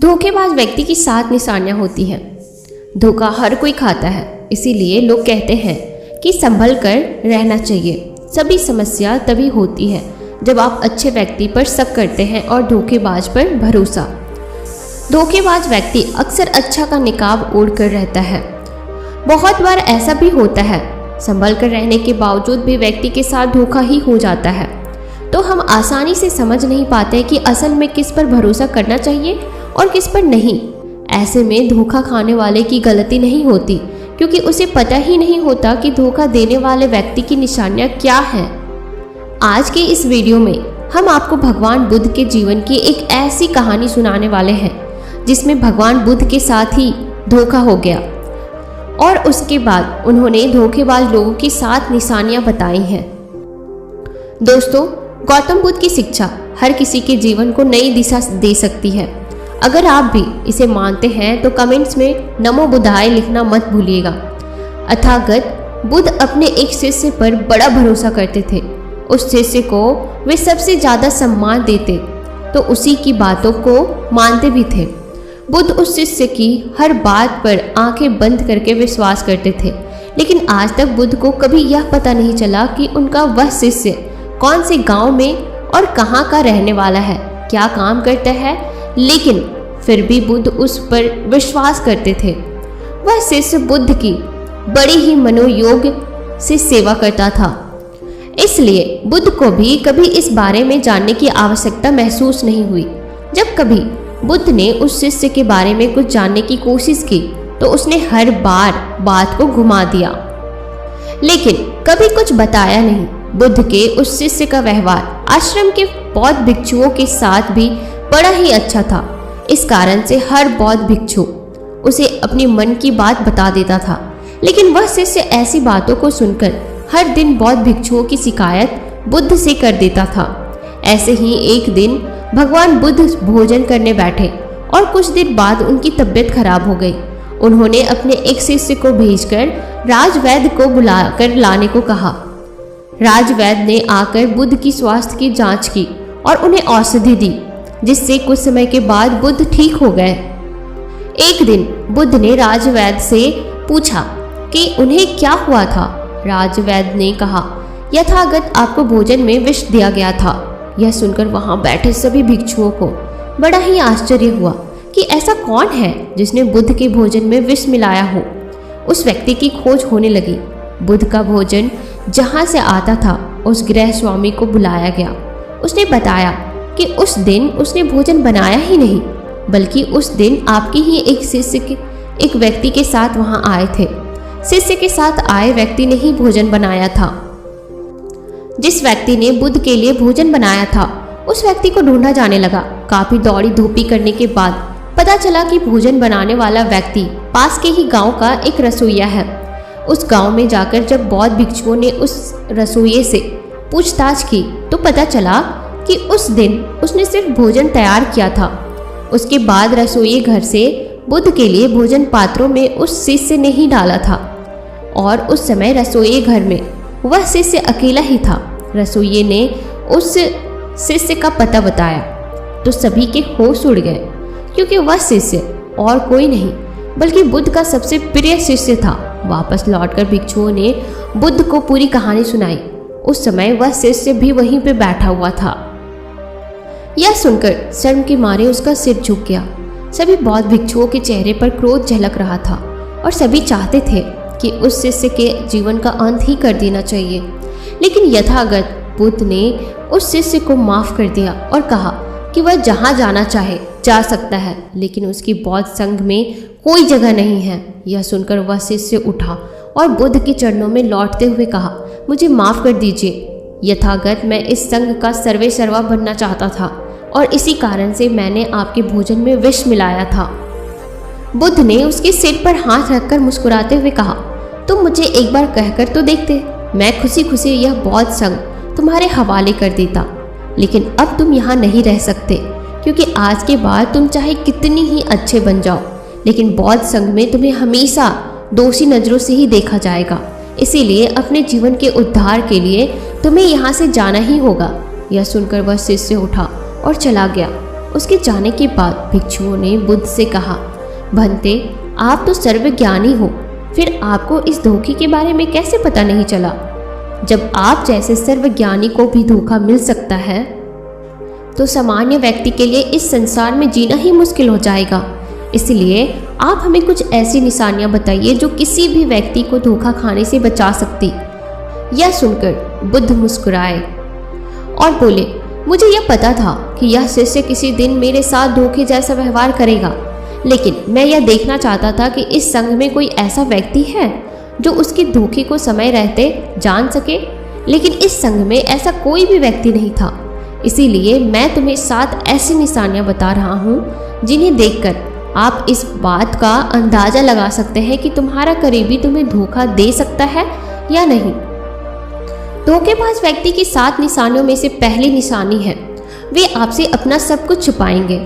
धोखेबाज व्यक्ति की 7 निशानियां होती हैं। धोखा हर कोई खाता है, इसीलिए लोग कहते हैं कि संभल कर रहना चाहिए। सभी समस्या तभी होती है जब आप अच्छे व्यक्ति पर शक करते हैं और धोखेबाज पर भरोसा। धोखेबाज व्यक्ति अक्सर अच्छा का निकाब ओढ़ कर रहता है। बहुत बार ऐसा भी होता है, संभल कर रहने के बावजूद भी व्यक्ति के साथ धोखा ही हो जाता है। तो हम आसानी से समझ नहीं पाते कि असल में किस पर भरोसा करना चाहिए और किस पर नहीं। ऐसे में धोखा खाने वाले की गलती नहीं होती, क्योंकि उसे पता ही नहीं होता कि धोखा देने वाले व्यक्ति की निशानियां क्या हैं। आज के इस वीडियो में हम आपको भगवान बुद्ध के जीवन की एक ऐसी कहानी सुनाने वाले हैं जिसमें भगवान बुद्ध के साथ ही धोखा हो गया और उसके बाद उन्होंने धोखेबाज लोगों की 7 निशानियां बताई हैं। दोस्तों, गौतम बुद्ध की शिक्षा हर किसी के जीवन को नई दिशा दे सकती है। अगर आप भी इसे मानते हैं तो कमेंट्स में नमो बुद्धाय लिखना मत भूलिएगा। अथागत बुद्ध अपने एक शिष्य पर बड़ा भरोसा करते थे। उस शिष्य को वे सबसे ज़्यादा सम्मान देते तो उसी की बातों को मानते भी थे। बुद्ध उस शिष्य की हर बात पर आंखें बंद करके विश्वास करते थे, लेकिन आज तक बुद्ध को कभी यह पता नहीं चला कि उनका वह शिष्य कौन से गांव में और कहां का रहने वाला है, क्या काम करता है, लेकिन फिर भी बुद्ध उस पर विश्वास करते थे। वह शिष्य बुद्ध की बड़ी ही मनोयोग से सेवा करता था, इसलिए बुद्ध को भी कभी इस बारे में जानने की आवश्यकता महसूस नहीं हुई। जब कभी बुद्ध ने उस शिष्य के बारे में कुछ जानने की कोशिश की तो उसने हर बार बात को घुमा दिया, लेकिन कभी कुछ बताया नहीं। बुद्ध के उस शिष्य का व्यवहार आश्रम के बौद्ध भिक्षुओं के साथ भी बड़ा ही अच्छा था। इस कारण से हर बौद्ध भिक्षु उसे अपनी मन की बात बता देता था, लेकिन वह शिष्य ऐसी बातों को सुनकर हर दिन बौद्ध भिक्षुओं की शिकायत बुद्ध से कर देता था। ऐसे ही एक दिन भगवान बुद्ध भोजन करने बैठे और कुछ दिन बाद उनकी तबीयत खराब हो गई। उन्होंने अपने एक शिष्य को भेजकर राजवैद्य को बुलाकर लाने को कहा। राजवैद्य ने आकर बुद्ध की स्वास्थ्य की जांच की और उन्हें औषधि दी, जिससे कुछ समय के बाद बुद्ध ठीक हो गए। एक दिन बुद्ध ने राजवैद्य से पूछा कि उन्हें क्या हुआ था। राजवैद्य ने कहा, यथागत आपको भोजन में विष दिया गया था। यह सुनकर वहां बैठे सभी भिक्षुओं को बड़ा ही आश्चर्य हुआ कि ऐसा कौन है जिसने बुद्ध के भोजन में विष मिलाया हो। उस व्यक्ति की खोज होने लगी। बुद्ध का भोजन जहां से आता था उस गृह स्वामी को बुलाया गया। उसने बताया कि उस दिन उसने भोजन बनाया ही नहीं, बल्कि उस दिन आपके ही एक व्यक्ति के साथ वहां आए थे। शिष्य के साथ आए व्यक्ति ने ही भोजन बनाया था। जिस व्यक्ति ने बुद्ध के लिए भोजन बनाया था उस व्यक्ति को ढूंढा जाने लगा। काफी दौड़ी धूपी करने के बाद पता चला कि भोजन बनाने वाला व्यक्ति पास के ही गांव का एक रसोइया है। उस गांव में जाकर जब बौद्ध भिक्षुओं ने उस रसोइये से पूछताछ की तो पता चला कि उस दिन उसने सिर्फ भोजन तैयार किया था। उसके बाद रसोइये घर से बुद्ध के लिए भोजन पात्रों में उस शिष्य ने ही डाला था और उस समय रसोइये घर में वह शिष्य अकेला ही था। रसोइये ने उस शिष्य का पता बताया तो सभी के होश उड़ गए, क्योंकि वह शिष्य और कोई नहीं बल्कि बुद्ध का सबसे प्रिय शिष्य था। वापस लौटकर भिक्षुओं ने बुद्ध को पूरी कहानी सुनाई। उस समय वह शिष्य भी वहीं पे बैठा हुआ था। यह सुनकर शर्म के मारे उसका सिर झुक गया। सभी बौद्ध भिक्षुओं के चेहरे पर क्रोध झलक रहा था और सभी चाहते थे कि उस शिष्य के जीवन का अंत ही कर देना चाहिए, लेकिन यथागत बुद्ध ने उस शिष्य को माफ कर दिया और कहा कि वह जहाँ जाना चाहे जा सकता है, लेकिन उसकी बौद्ध संघ में कोई जगह नहीं है। यह सुनकर वह शिष्य उठा और बुद्ध के चरणों में लौटते हुए कहा, मुझे माफ कर दीजिए यथागत, मैं इस संघ का सर्वे सर्वा बनना चाहता था और इसी कारण से मैंने आपके भोजन में विष मिलाया था। बुद्ध ने उसके सिर पर हाथ रखकर मुस्कुराते हुए कहा, तुम मुझे एक बार कहकर तो देखते, मैं खुशी खुशी यह बौद्ध संघ तुम्हारे हवाले कर देता, लेकिन अब तुम यहाँ नहीं रह सकते, क्योंकि आज के बाद तुम चाहे कितनी ही अच्छे बन जाओ, लेकिन बौद्ध संघ में तुम्हें हमेशा दोषी नज़रों से ही देखा जाएगा। इसीलिए अपने जीवन के उद्धार के लिए तुम्हें यहाँ से जाना ही होगा। यह सुनकर वह शिष्य उठा और चला गया। उसके जाने के बाद भिक्षुओं ने बुद्ध से कहा, भंते, आप तो सर्वज्ञानी हो, फिर आपको इस धोखे के बारे में कैसे पता नहीं चला? जब आप जैसे सर्वज्ञानी को भी धोखा मिल सकता है तो सामान्य व्यक्ति के लिए इस संसार में जीना ही मुश्किल हो जाएगा। इसलिए आप हमें कुछ ऐसी निशानियां बताइए जो किसी भी व्यक्ति को धोखा खाने से बचा सकती। यह सुनकर बुद्ध मुस्कुराए और बोले, मुझे यह पता था कि यह शिष्य किसी दिन मेरे साथ धोखे जैसा व्यवहार करेगा, लेकिन मैं यह देखना चाहता था कि इस संघ में कोई ऐसा व्यक्ति है जो उसके धोखे को समय रहते जान सके, लेकिन इस संघ में ऐसा कोई भी व्यक्ति नहीं था। इसीलिए मैं तुम्हें 7 ऐसी निशानियां बता रहा हूँ जिन्हें देखकर आप इस बात का अंदाजा लगा सकते हैं कि तुम्हारा करीबी तुम्हें धोखा दे सकता है या नहीं। धोखेबाज व्यक्ति की 7 निशानियों में से पहली निशानी है, वे आपसे अपना सब कुछ छुपाएंगे।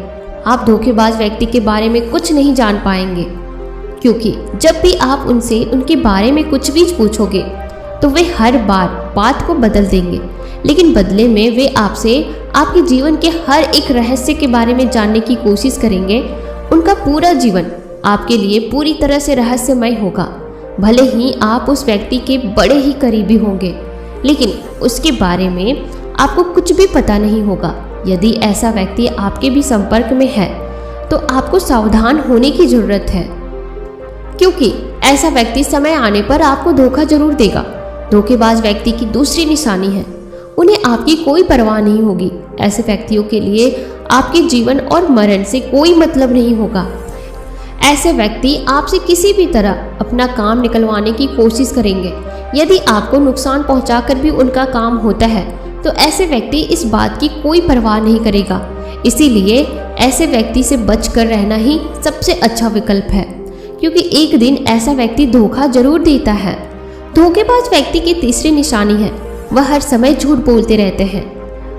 आप धोखेबाज व्यक्ति के बारे में कुछ नहीं जान पाएंगे, क्योंकि जब भी आप उनसे उनके बारे में कुछ भी पूछोगे तो वे हर बार बात को बदल देंगे, लेकिन बदले में वे आपसे आपके जीवन के हर एक रहस्य के बारे में जानने की कोशिश करेंगे। उनका पूरा जीवन आपके लिए पूरी तरह से रहस्यमय होगा। भले ही आप उस व्यक्ति के बड़े ही करीबी होंगे, लेकिन उसके बारे में आपको कुछ भी पता नहीं होगा। यदि ऐसा व्यक्ति आपके भी संपर्क में है तो आपको सावधान होने की जरूरत है, क्योंकि ऐसा व्यक्ति समय आने पर आपको धोखा जरूर देगा। धोखेबाज व्यक्ति की दूसरी निशानी है, उन्हें आपकी कोई परवाह नहीं होगी। ऐसे व्यक्तियों के लिए आपके जीवन और मरण से कोई मतलब नहीं होगा। ऐसे व्यक्ति आपसे किसी भी तरह अपना काम निकलवाने की कोशिश करेंगे। यदि आपको नुकसान पहुंचाकर भी उनका काम होता है तो ऐसे व्यक्ति इस बात की कोई परवाह नहीं करेगा। इसीलिए ऐसे व्यक्ति से बचकर रहना ही सबसे अच्छा विकल्प है, क्योंकि एक दिन ऐसा व्यक्ति धोखा जरूर देता है। धोखेबाज व्यक्ति की तीसरी निशानी है, वह हर समय झूठ बोलते रहते हैं।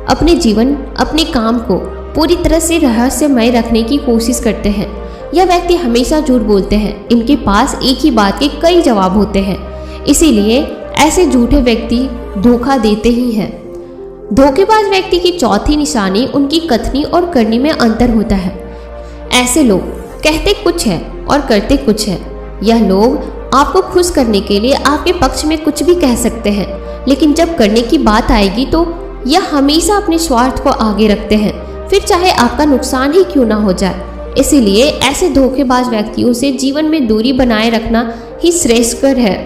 अपने जीवन, अपने काम को पूरी तरह से रहस्यमय रखने की कोशिश करते हैं। यह व्यक्ति हमेशा झूठ बोलते हैं। इनके पास एक ही बात के कई जवाब होते हैं, इसीलिए ऐसे झूठे व्यक्ति धोखा देते ही हैं। धोखेबाज व्यक्ति की चौथी निशानी उनकी कथनी और करनी में अंतर होता है। ऐसे लोग कहते कुछ है और करते कुछ है। यह लोग आपको खुश करने के लिए आपके पक्ष में कुछ भी कह सकते हैं, लेकिन जब करने की बात आएगी तो यह हमेशा अपने स्वार्थ को आगे रखते हैं, फिर चाहे आपका नुकसान ही क्यों ना हो जाए। इसीलिए ऐसे धोखेबाज व्यक्तियों से जीवन में दूरी बनाए रखना ही श्रेष्ठकर है।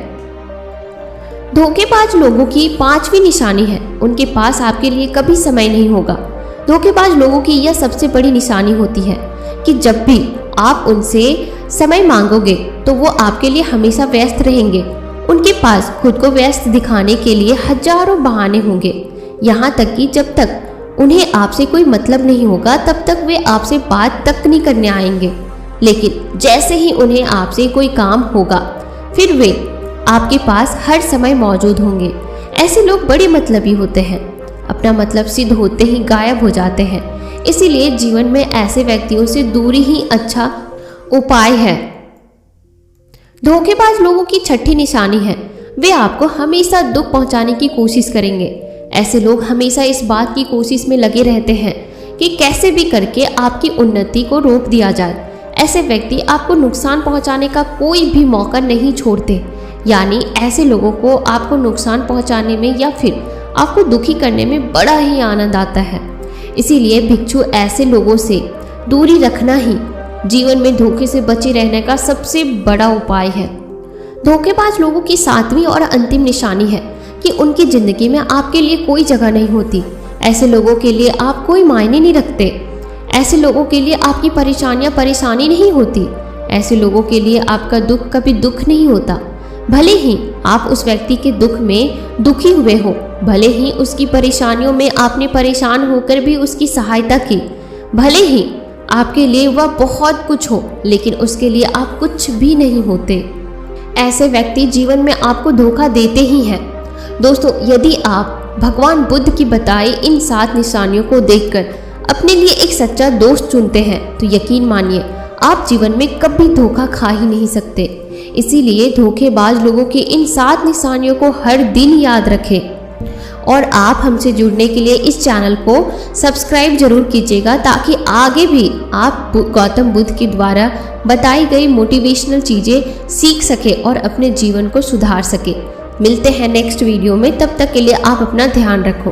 धोखेबाज लोगों की पांचवी निशानी है, उनके पास आपके लिए कभी समय नहीं होगा। धोखेबाज लोगों की यह सबसे बड़ी निशानी होती है कि जब भी आप उनसे समय मांगोगे तो वो आपके लिए हमेशा व्यस्त रहेंगे। उनके पास खुद को व्यस्त दिखाने के लिए हजारों बहाने होंगे, यहाँ तक कि जब तक उन्हें आपसे कोई मतलब नहीं होगा तब तक वे आपसे बात तक नहीं करने आएंगे। लेकिन जैसे ही उन्हें आपसे कोई काम होगा फिर वे आपके पास हर समय मौजूद होंगे। ऐसे लोग बड़े मतलबी होते हैं, अपना मतलब सिद्ध होते ही गायब हो जाते हैं। इसीलिए जीवन में ऐसे व्यक्तियों से दूरी ही अच्छा उपाय है। धोखेबाज लोगों की छठी निशानी है, वे आपको हमेशा दुख पहुंचाने की कोशिश करेंगे। ऐसे लोग हमेशा इस बात की कोशिश में लगे रहते हैं कि कैसे भी करके आपकी उन्नति को रोक दिया जाए। ऐसे व्यक्ति आपको नुकसान पहुंचाने का कोई भी मौका नहीं छोड़ते। यानी ऐसे लोगों को आपको नुकसान पहुंचाने में या फिर आपको दुखी करने में बड़ा ही आनंद आता है। इसीलिए भिक्षु ऐसे लोगों से दूरी रखना ही जीवन में धोखे से बचे रहने का सबसे बड़ा उपाय है। धोखेबाज लोगों की सातवीं और अंतिम निशानी है कि उनकी जिंदगी में आपके लिए कोई जगह नहीं होती। ऐसे लोगों के लिए आप कोई मायने नहीं रखते। ऐसे लोगों के लिए आपकी परेशानियां परेशानी नहीं होती। ऐसे लोगों के लिए आपका दुख कभी दुख नहीं होता। भले ही आप उस व्यक्ति के दुख में दुखी हुए हो, भले ही उसकी परेशानियों में आपने परेशान होकर भी उसकी सहायता की, भले ही आपके लिए वह बहुत कुछ हो, लेकिन उसके लिए आप कुछ भी नहीं होते। ऐसे व्यक्ति जीवन में आपको धोखा देते ही हैं। दोस्तों, यदि आप भगवान बुद्ध की बताई इन 7 निशानियों को देखकर अपने लिए एक सच्चा दोस्त चुनते हैं तो यकीन मानिए आप जीवन में कभी धोखा खा ही नहीं सकते। इसीलिए धोखेबाज लोगों की इन 7 निशानियों को हर दिन याद रखें और आप हमसे जुड़ने के लिए इस चैनल को सब्सक्राइब जरूर कीजिएगा, ताकि आगे भी आप गौतम बुद्ध के द्वारा बताई गई मोटिवेशनल चीज़ें सीख सके और अपने जीवन को सुधार सके। मिलते हैं नेक्स्ट वीडियो में, तब तक के लिए आप अपना ध्यान रखो।